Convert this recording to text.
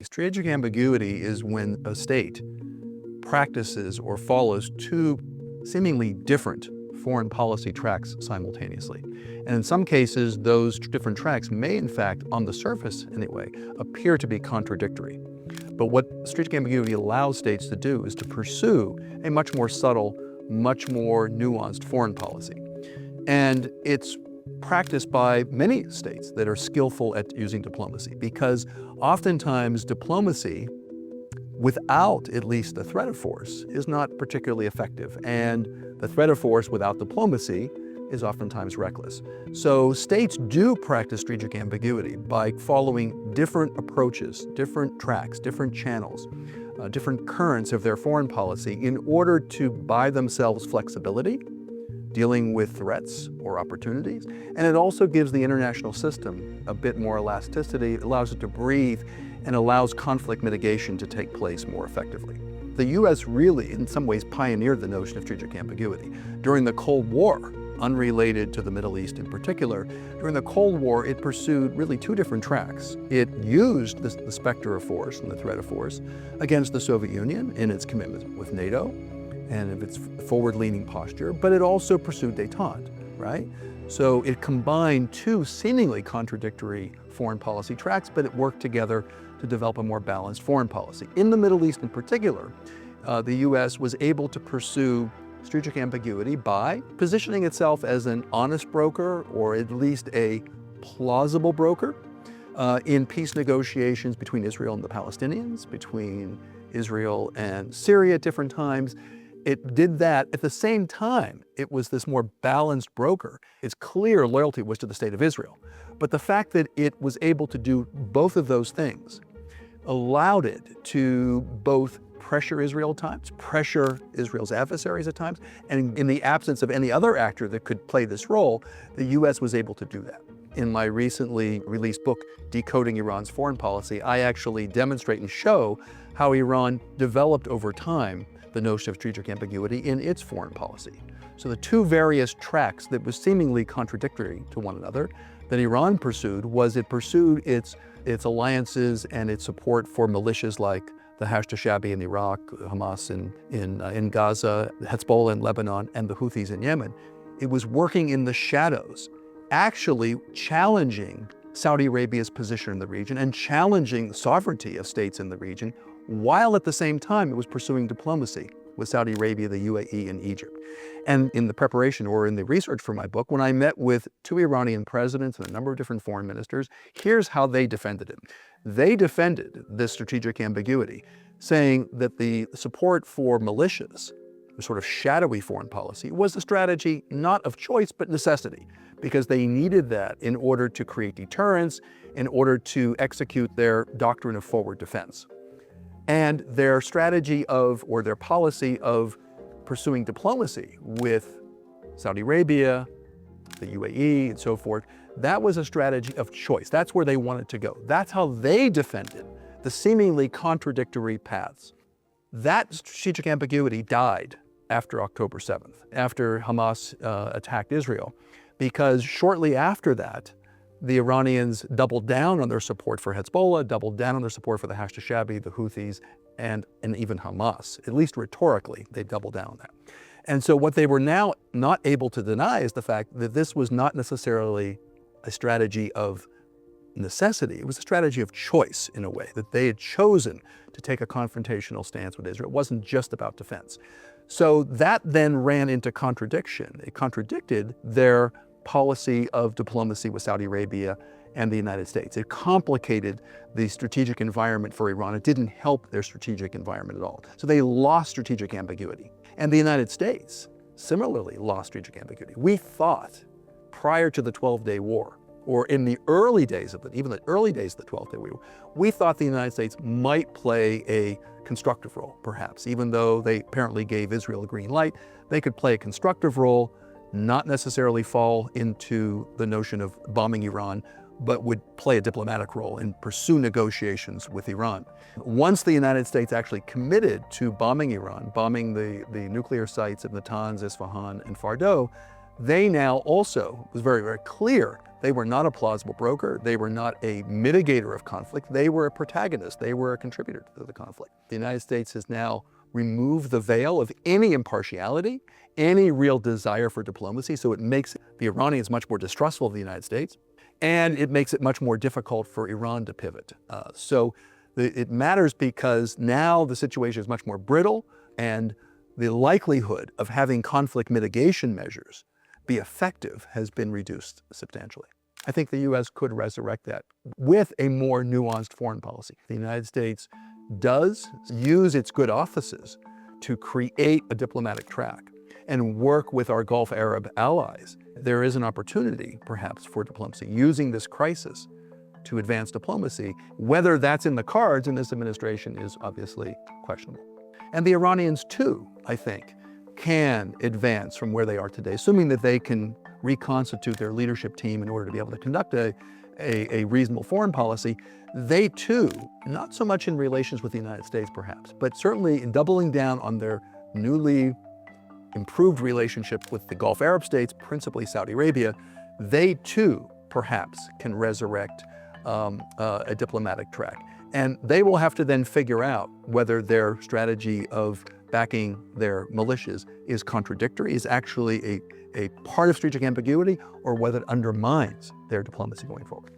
Strategic ambiguity is when a state practices or follows two seemingly different foreign policy tracks simultaneously. And in some cases, those different tracks may, in fact, on the surface anyway, appear to be contradictory. But what strategic ambiguity allows states to do is to pursue a much more subtle, much more nuanced foreign policy. And it's practiced by many states that are skillful at using diplomacy, because oftentimes diplomacy, without at least the threat of force, is not particularly effective. And the threat of force without diplomacy is oftentimes reckless. So states do practice strategic ambiguity by following different approaches, different tracks, different channels, different currents of their foreign policy in order to buy themselves flexibility, dealing with threats or opportunities. And it also gives the international system a bit more elasticity, allows it to breathe, and allows conflict mitigation to take place more effectively. The US really, in some ways, pioneered the notion of strategic ambiguity. During the Cold War, unrelated to the Middle East in particular, during the Cold War, it pursued really two different tracks. It used the specter of force and the threat of force against the Soviet Union in its commitment with NATO and of its forward-leaning posture, but it also pursued détente, right? So it combined two seemingly contradictory foreign policy tracks, but it worked together to develop a more balanced foreign policy. In the Middle East in particular, the US was able to pursue strategic ambiguity by positioning itself as an honest broker, or at least a plausible broker, in peace negotiations between Israel and the Palestinians, between Israel and Syria at different times. It did that. At the same time, it was this more balanced broker. Its clear loyalty was to the state of Israel. But the fact that it was able to do both of those things allowed it to both pressure Israel at times, pressure Israel's adversaries at times, and in the absence of any other actor that could play this role, the US was able to do that. In my recently released book, Decoding Iran's Foreign Policy, I actually demonstrate and show how Iran developed over time the notion of strategic ambiguity in its foreign policy. So the two various tracks that was seemingly contradictory to one another that Iran pursued was it pursued its alliances and its support for militias like the Hashd-e-Shaabi in Iraq, Hamas in Gaza, Hezbollah in Lebanon, and the Houthis in Yemen. It was working in the shadows, actually challenging Saudi Arabia's position in the region and challenging the sovereignty of states in the region, while at the same time it was pursuing diplomacy with Saudi Arabia, the UAE, and Egypt. And in the preparation or in the research for my book, when I met with two Iranian presidents and a number of different foreign ministers, here's how they defended it. They defended this strategic ambiguity, saying that the support for militias, the sort of shadowy foreign policy, was a strategy not of choice but necessity, because they needed that in order to create deterrence, in order to execute their doctrine of forward defense. And their strategy of, or their policy of pursuing diplomacy with Saudi Arabia, the UAE, and so forth, that was a strategy of choice. That's where they wanted to go. That's how they defended the seemingly contradictory paths. That strategic ambiguity died after October 7th, after Hamas attacked Israel, because shortly after that, the Iranians doubled down on their support for Hezbollah, doubled down on their support for the Hashd-e-Shaabi, the Houthis, and even Hamas. At least rhetorically, they doubled down on that. And so what they were now not able to deny is the fact that this was not necessarily a strategy of necessity. It was a strategy of choice, in a way, that they had chosen to take a confrontational stance with Israel. It wasn't just about defense. So that then ran into contradiction. It contradicted their policy of diplomacy with Saudi Arabia and the United States. It complicated the strategic environment for Iran. It didn't help their strategic environment at all. So they lost strategic ambiguity. And the United States similarly lost strategic ambiguity. We thought prior to the 12-Day War, or in the early days of it, even the early days of the 12th Day War, we thought the United States might play a constructive role, perhaps. Even though they apparently gave Israel a green light, they could play a constructive role, not necessarily fall into the notion of bombing Iran, but would play a diplomatic role and pursue negotiations with Iran. Once the United States actually committed to bombing Iran, bombing the nuclear sites of Natanz, Isfahan, and Fordow, they now also, it was very, very clear, they were not a plausible broker. They were not a mitigator of conflict. They were a protagonist. They were a contributor to the conflict. The United States has now removed the veil of any impartiality, any real desire for diplomacy. So it makes the Iranians much more distrustful of the United States, and it makes it much more difficult for Iran to pivot. It matters because now the situation is much more brittle, and the likelihood of having conflict mitigation measures be effective has been reduced substantially. I think the U.S. could resurrect that with a more nuanced foreign policy. The United States does use its good offices to create a diplomatic track and work with our Gulf Arab allies. There is an opportunity, perhaps, for diplomacy, using this crisis to advance diplomacy. Whether that's in the cards in this administration is obviously questionable. And the Iranians, too, I think, can advance from where they are today, assuming that they can reconstitute their leadership team in order to be able to conduct a reasonable foreign policy. They too, not so much in relations with the United States perhaps, but certainly in doubling down on their newly improved relationship with the Gulf Arab states, principally Saudi Arabia, they too perhaps can resurrect a diplomatic track. And they will have to then figure out whether their strategy of backing their militias is contradictory, is actually a part of strategic ambiguity, or whether it undermines their diplomacy going forward.